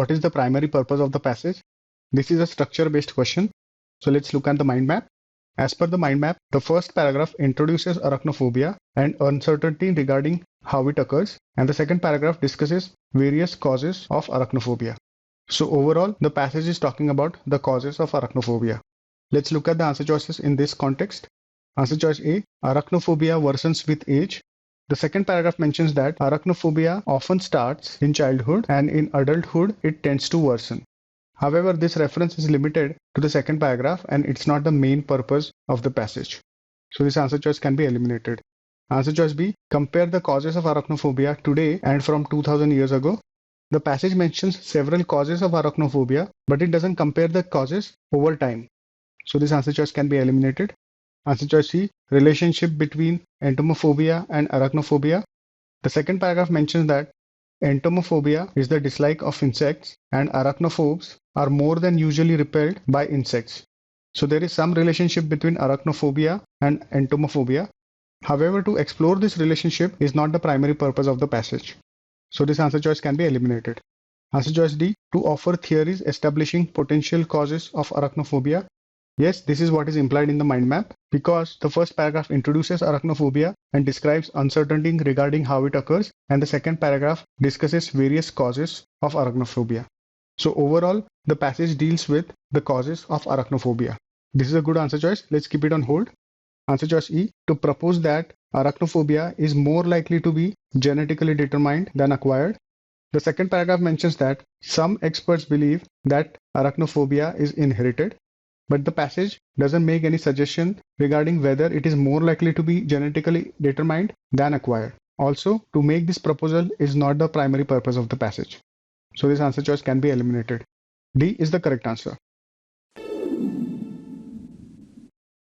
what is the primary purpose of the passage? This is a structure-based question. So let's look at the mind map. As per the mind map, the first paragraph introduces arachnophobia and uncertainty regarding how it occurs, and the second paragraph discusses various causes of arachnophobia. So overall, the passage is talking about the causes of arachnophobia. Let's look at the answer choices in this context. Answer choice A, arachnophobia worsens with age. The second paragraph mentions that arachnophobia often starts in childhood and in adulthood it tends to worsen. However, this reference is limited to the second paragraph and it's not the main purpose of the passage. So this answer choice can be eliminated. Answer choice B, compare the causes of arachnophobia today and from 2000 years ago. The passage mentions several causes of arachnophobia, but it doesn't compare the causes over time. So this answer choice can be eliminated. Answer choice C, relationship between entomophobia and arachnophobia. The second paragraph mentions that entomophobia is the dislike of insects and arachnophobes are more than usually repelled by insects. So there is some relationship between arachnophobia and entomophobia. However, to explore this relationship is not the primary purpose of the passage. So this answer choice can be eliminated. Answer choice D, to offer theories establishing potential causes of arachnophobia. Yes, this is what is implied in the mind map because the first paragraph introduces arachnophobia and describes uncertainty regarding how it occurs, and the second paragraph discusses various causes of arachnophobia. So overall, the passage deals with the causes of arachnophobia. This is a good answer choice. Let's keep it on hold. Answer choice E, to propose that arachnophobia is more likely to be genetically determined than acquired. The second paragraph mentions that some experts believe that arachnophobia is inherited, but the passage doesn't make any suggestion regarding whether it is more likely to be genetically determined than acquired. Also, to make this proposal is not the primary purpose of the passage. So this answer choice can be eliminated. D is the correct answer.